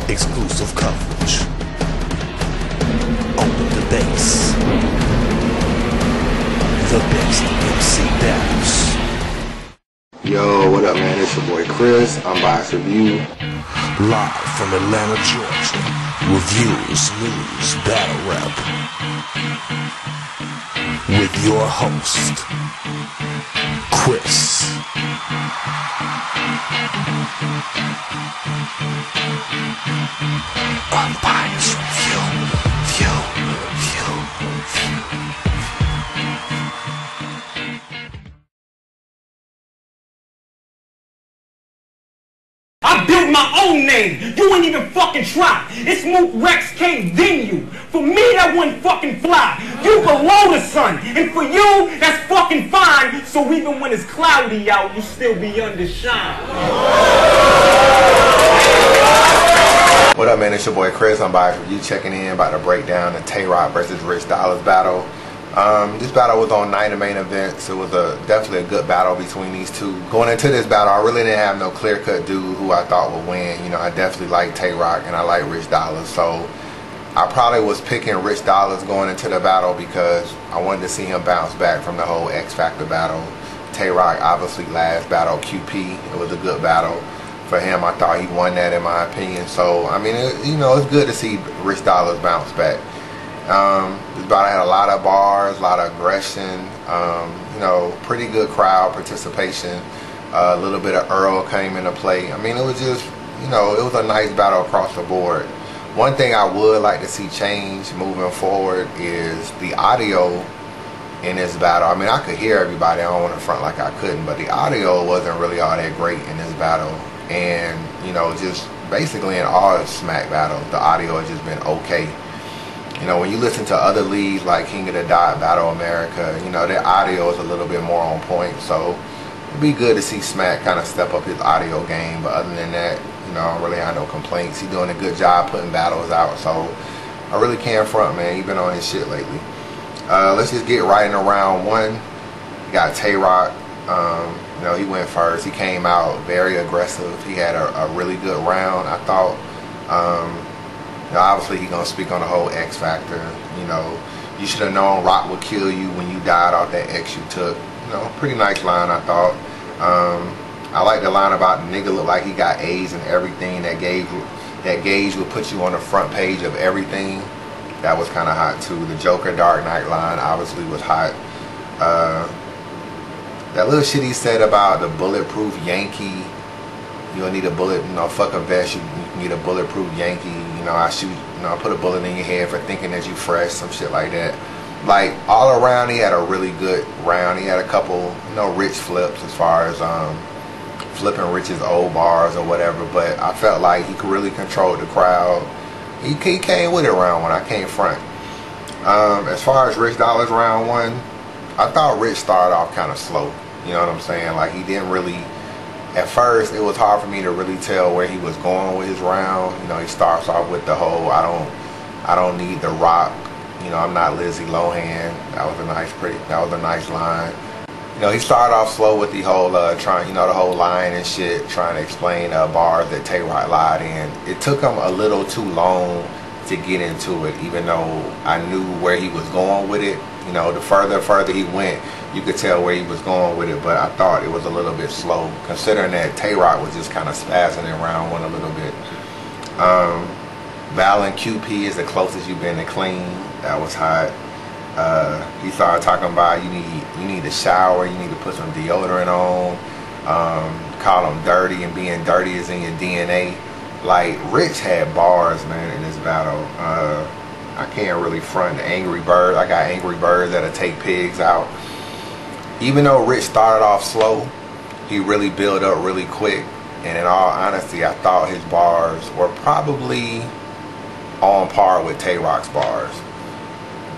Exclusive coverage. Open the base. The best MC battles. Yo, what up, man? It's your boy Chris. UnbiasReview. Live from Atlanta, Georgia. Reviews, news, battle rap. With your host, Chris. UnbiasReview. I built my own name. You ain't even fucking try. It's Moot Rex K venue. For me, that wasn't fucking fly. You below the sun. And for you, that's fucking fine. So even when it's cloudy out, you still be under shine. What up, man? It's your boy Chris. UnbiasReview checking in, about to break down the Tay Rock versus Rich Dolarz battle. This battle was on night of main events. It was definitely a good battle between these two. Going into this battle, I really didn't have no clear-cut dude who I thought would win. You know, I definitely like Tay Rock and I like Rich Dolarz. So I probably was picking Rich Dolarz going into the battle because I wanted to see him bounce back from the whole X Factor battle. Tay Rock, obviously, last battle, QP. It was a good battle for him. I thought he won that in my opinion. So, I mean, it's good to see Rich Dolarz bounce back. This battle had a lot of bars, a lot of aggression, pretty good crowd participation. A little bit of Earl came into play. I mean, it was just, it was a nice battle across the board. One thing I would like to see change moving forward is the audio in this battle. I mean, I could hear everybody. I don't want to front like I couldn't, but the audio wasn't really all that great in this battle. And, just basically in all smack battles, the audio has just been okay. When you listen to other leagues like King of the Dot, Battle America, their audio is a little bit more on point. So it'd be good to see Smack kind of step up his audio game. But other than that, I don't really have no complaints. He's doing a good job putting battles out. So I really can't front, man. He's been on his shit lately. Let's just get right into round one. You got Tay Rock. He went first. He came out very aggressive. He had a really good round, I thought. Obviously, he's going to speak on the whole X Factor. You should have known Rock would kill you when you died off that X you took. Pretty nice line, I thought. I like the line about the nigga look like he got A's and everything. That gauge would put you on the front page of everything. That was kind of hot, too. The Joker Dark Knight line obviously was hot. That little shit he said about the bulletproof Yankee. You don't need a bullet, fuck a vest, you can get a bulletproof Yankie. I put a bullet in your head for thinking that you fresh, some shit like that. Like, all around, he had a really good round. He had a couple, rich flips as far as flipping Rich's old bars or whatever, but I felt like he could really control the crowd. He came with it round one, I can't front. As far as Rich Dolarz round one, I thought Rich started off kind of slow. You know what I'm saying? Like, he didn't really... At first, it was hard for me to really tell where he was going with his round. He starts off with the whole, I don't need the rock. I'm not Lizzie Lohan. That was a nice line. He started off slow with the whole the whole line and shit, trying to explain bars that Tay Rock lied in. It took him a little too long to get into it, even though I knew where he was going with it. The further he went, you could tell where he was going with it, but I thought it was a little bit slow, considering that Tay Rock was just kind of spazzing in round one a little bit. Val and QP is the closest you've been to clean. That was hot. He started talking about you need to shower, you need to put some deodorant on, call him dirty, and being dirty is in your DNA. Like, Rich had bars, man, in this battle. I can't really front Angry Bird. I got Angry Birds that'll take pigs out. Even though Rich started off slow, he really built up really quick. And in all honesty, I thought his bars were probably on par with Tay Rock's bars.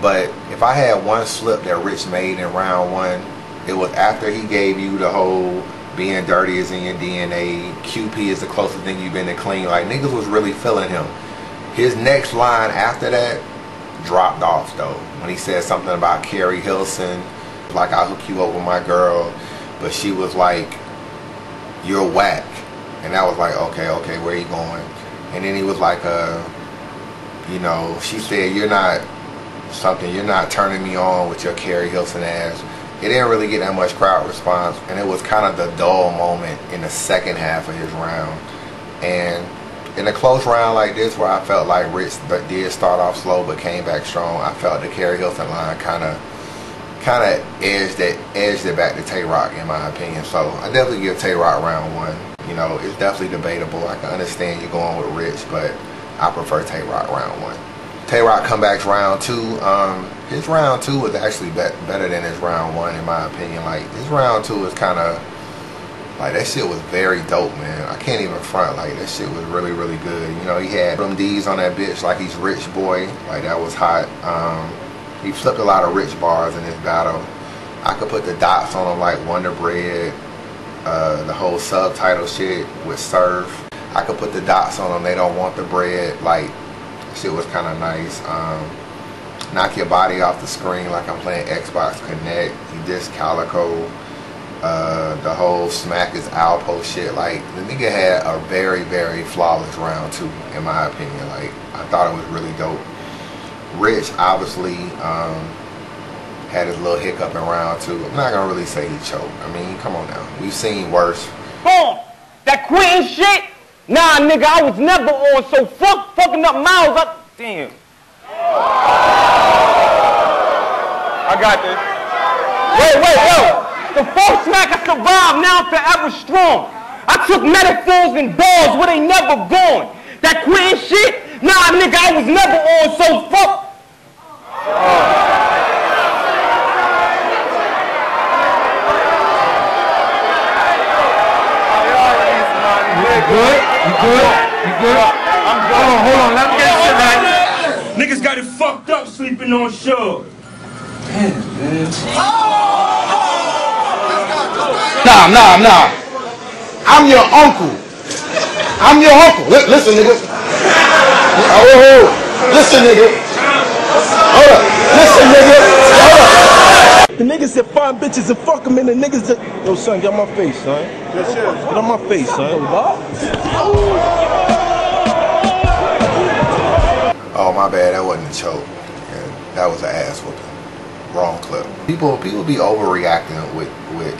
But if I had one slip that Rich made in round one, it was after he gave you the whole being dirty is in your DNA, QP is the closest thing you've been to clean. Like, niggas was really feeling him. His next line after that dropped off, though, when he said something about Carrie Hilson, like, I'll hook you up with my girl, but she was like, you're whack. And that was like, okay, where you going? And then he was like, you know, she said, you're not turning me on with your Carrie Hilson ass. It didn't really get that much crowd response, and it was kind of the dull moment in the second half of his round. And in a close round like this, where I felt like Rich did start off slow but came back strong, I felt the Carrie Hilson line kind of edged it back to Tay Rock, in my opinion. So I definitely give Tay Rock round 1. You know, it's definitely debatable. I can understand you going with Rich, but I prefer Tay Rock round 1. Tay Rock comebacks round 2. His round 2 was actually better than his round 1, in my opinion. Like, his round 2 was kind of like, that shit was very dope, man. I can't even front. Like, that shit was really, really good. You know, he had them D's on that bitch like he's Rich Boy. Like, that was hot. He flipped a lot of Rich bars in this battle. I could put the dots on him like Wonder Bread, the whole subtitle shit with Surf. I could put the dots on him, They Don't Want the Bread. Like, shit was kind of nice. Knock Your Body Off the Screen like I'm playing Xbox Connect. He dissed Calico. The whole Smack is Alpo shit. Like, the nigga had a very, very flawless round 2, in my opinion. Like, I thought it was really dope. Rich obviously had his little hiccup in round 2. I'm not gonna really say he choked. I mean, come on now. We've seen worse. Oh, that quitting shit? Nah, nigga, I was never on, so fucking up miles up. Damn. I got this. Wait. The first smack I survived, now I'm forever strong. I took metaphors and balls where they never gone. That quitting shit? Nah, nigga, I was never on, so fuck. You good? I'm good. Hold on, let me get shit right. Niggas got it fucked up sleeping on shore. Damn, man. Nah. I'm your uncle. Listen, nigga. Listen, nigga. Hold up. Listen, nigga. Hold up. The niggas said find bitches and fuck them, and the niggas said, yo, son, get on my face, son. Get on my face, son. Oh, my bad. That wasn't a choke. Yeah, that was an ass whooping. Wrong clip. People be overreacting with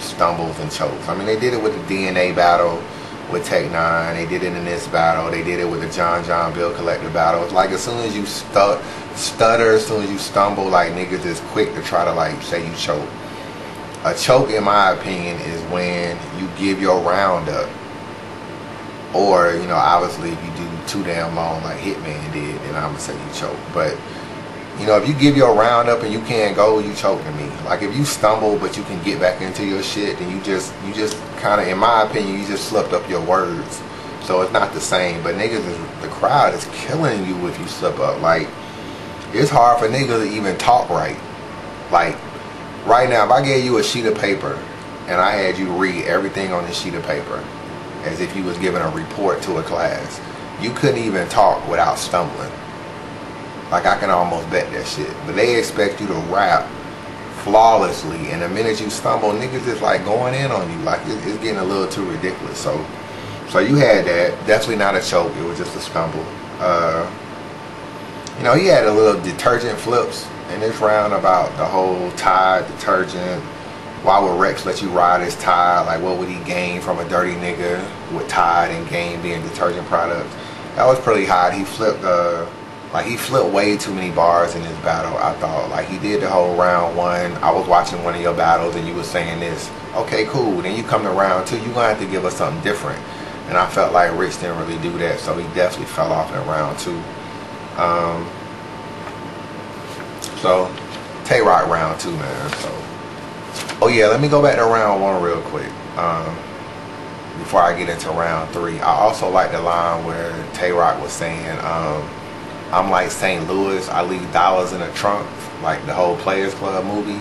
stumbles and chokes. I mean, they did it with the DNA battle with Tech 9. They did it in this battle. They did it with the John Bill Collector battle. It's like, as soon as you stutter, as soon as you stumble, like, niggas is quick to try to, like, say you choke. A choke, in my opinion, is when you give your round up. Or, you know, obviously if you do too damn long like Hitman did, then I'm gonna say you choke. But, you know, if you give your round up and you can't go, you choke to me. Like, if you stumble but you can get back into your shit, then you just kind of, in my opinion, you just slipped up your words. So it's not the same. But niggas, the crowd is killing you if you slip up. Like, it's hard for niggas to even talk right. Like, right now, if I gave you a sheet of paper and I had you read everything on this sheet of paper as if you was giving a report to a class, you couldn't even talk without stumbling. Like, I can almost bet that shit. But they expect you to rap flawlessly, and the minute you stumble, niggas is like going in on you. Like, it's getting a little too ridiculous. So you had that. Definitely not a choke. It was just a stumble. You know, he had a little detergent flips in this round about the whole Tide detergent. Why would Rex let you ride his Tide? Like, what would he gain from a dirty nigga with Tide and Game being detergent products? That was pretty hot. He flipped he flipped way too many bars in this battle, I thought. Like, he did the whole round 1. I was watching one of your battles and you were saying this. Okay, cool. Then you come to round 2, you're going to have to give us something different. And I felt like Rich didn't really do that, so he definitely fell off in round 2. So, Tay Rock round 2, man. So, oh yeah, let me go back to round 1 real quick. Before I get into round 3. I also like the line where Tay Rock was saying, I'm like St. Louis, I leave dollars in the trunk, like the whole Players Club movie.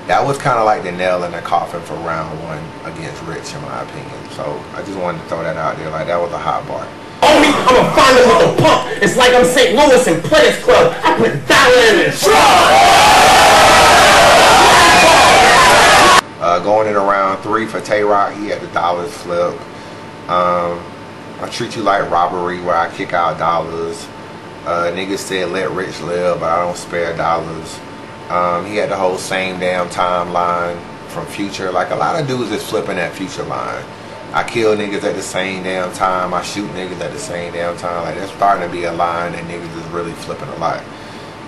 That was kind of like the nail in the coffin for round 1 against Rich, in my opinion. So I just wanted to throw that out there. Like, that was a hot bar. Homie, I'ma find him with the pump. It's like I'm St. Louis and Players Club. I put a dollar in the trunk. Going into round 3 for Tay Rock, he had the dollars flip. I treat you like robbery, where I kick out dollars. Niggas said let Rich live, but I don't spare dollars. He had the whole same damn timeline from Future. Like, a lot of dudes is flipping that Future line. I kill niggas at the same damn time. I shoot niggas at the same damn time. Like, that's starting to be a line that niggas is really flipping a lot.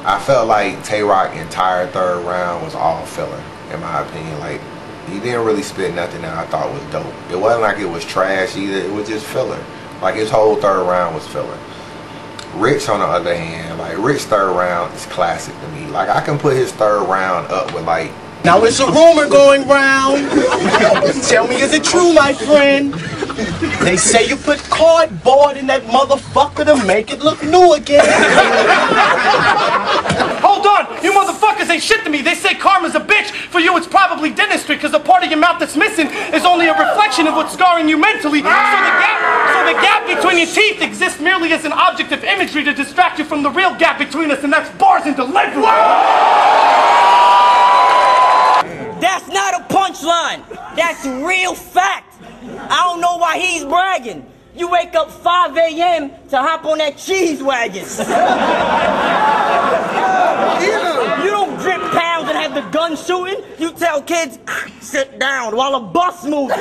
I felt like Tay Rock's entire third round was all filler, in my opinion. Like, he didn't really spit nothing that I thought was dope. It wasn't like it was trash either. It was just filler. Like, his whole third round was filler. Rich, on the other hand, like, Rich's third round is classic to me. Like, I can put his third round up with, like... Now it's a rumor going round. Tell me, is it true, my friend? They say you put cardboard in that motherfucker to make it look new again. Hold on! You motherfuckers ain't shit to me. They say karma's a bitch. For you, it's probably dentistry, because the part of your mouth that's missing is only a reflection of what's scarring you mentally. So the gap between your teeth exists merely as an object of imagery to distract you from the real gap between us, and that's bars and delivery. That's not a punchline. That's real fact. I don't know why he's bragging. You wake up 5 a.m. to hop on that cheese wagon. You don't drip pounds and have the gun shooting. You tell kids, sit down while a bus moves.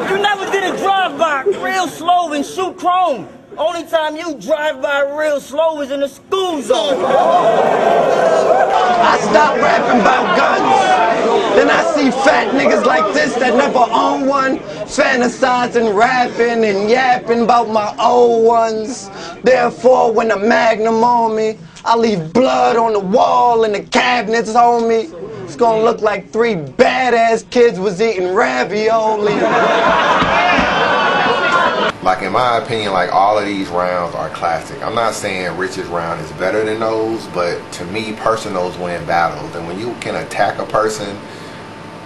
You never did a drive-by real slow and shoot chrome. Only time you drive by real slow is in the school zone. I stopped rapping about guns. Then I see fat niggas like this that never own one, fantasizing, rapping, and yapping about my old ones. Therefore, when the magnum on me, I leave blood on the wall and the cabinets, homie. It's gonna look like 3 badass kids was eating ravioli. Like, in my opinion, like, all of these rounds are classic. I'm not saying Rich's round is better than those, but to me, personals win battles. And when you can attack a person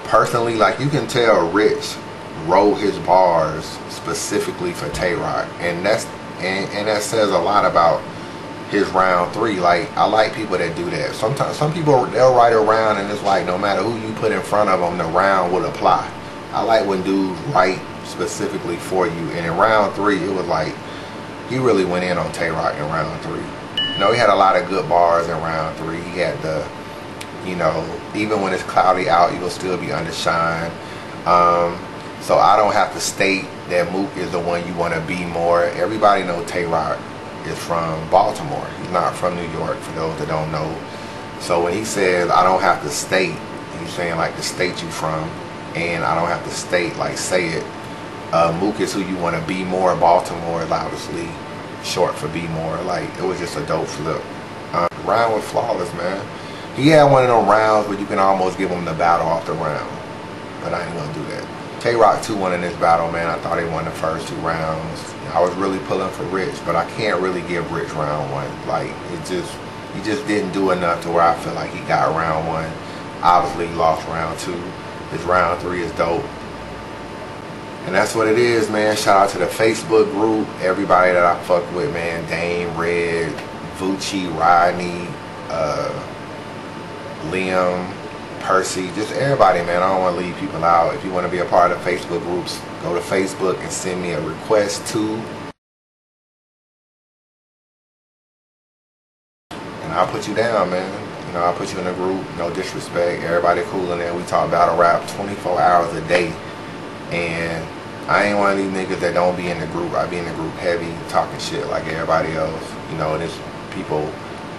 personally, like, you can tell Rich wrote his bars specifically for Tay Rock, and that says a lot about his round 3. Like, I like people that do that. Sometimes some people, they'll write a round and it's like no matter who you put in front of them, the round would apply. I like when dudes write specifically for you, and in round 3 it was like he really went in on Tay Rock in round 3. You know, he had a lot of good bars in round 3. He had the, you know, even when it's cloudy out, you'll still be under shine. So I don't have to state that Mook is the one you want to be more. Everybody know Tay Rock is from Baltimore. He's not from New York, for those that don't know. So when he says I don't have to state, he's saying like the state you from, and I don't have to state, like, say it. Mook is who you want to be more. Baltimore is obviously short for be more. Like, it was just a dope flip. Round was flawless, man. He had one of them rounds where you can almost give him the battle off the round, but I ain't gonna do that. Tay Rock 2-1 in this battle, man. I thought he won the first 2 rounds. I was really pulling for Rich, but I can't really give Rich round 1. Like, he just didn't do enough to where I feel like he got round 1. Obviously, he lost round 2. His round 3 is dope. And that's what it is, man. Shout out to the Facebook group, everybody that I fuck with, man. Dame, Red, Vucci, Rodney, Liam, Percy, just everybody, man. I don't want to leave people out. If you want to be a part of Facebook groups, go to Facebook and send me a request to, and I'll put you down, man. You know, I'll put you in a group, no disrespect. Everybody cool in there. We talk battle rap 24 hours a day. And I ain't one of these niggas that don't be in the group. I be in the group heavy, talking shit like everybody else. You know, there's people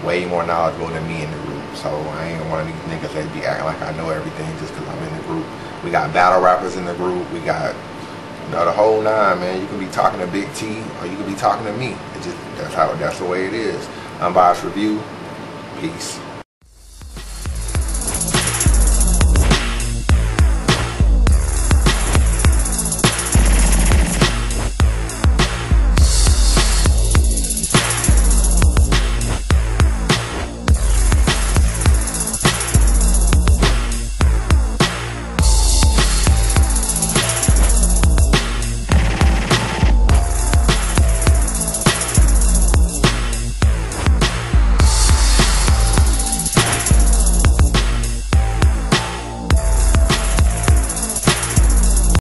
way more knowledgeable than me in the group. So I ain't one of these niggas that be acting like I know everything just because I'm in the group. We got battle rappers in the group. We got, you know, the whole 9, man. You can be talking to Big T or you can be talking to me. It just, that's the way it is. UnbiasReview. Peace.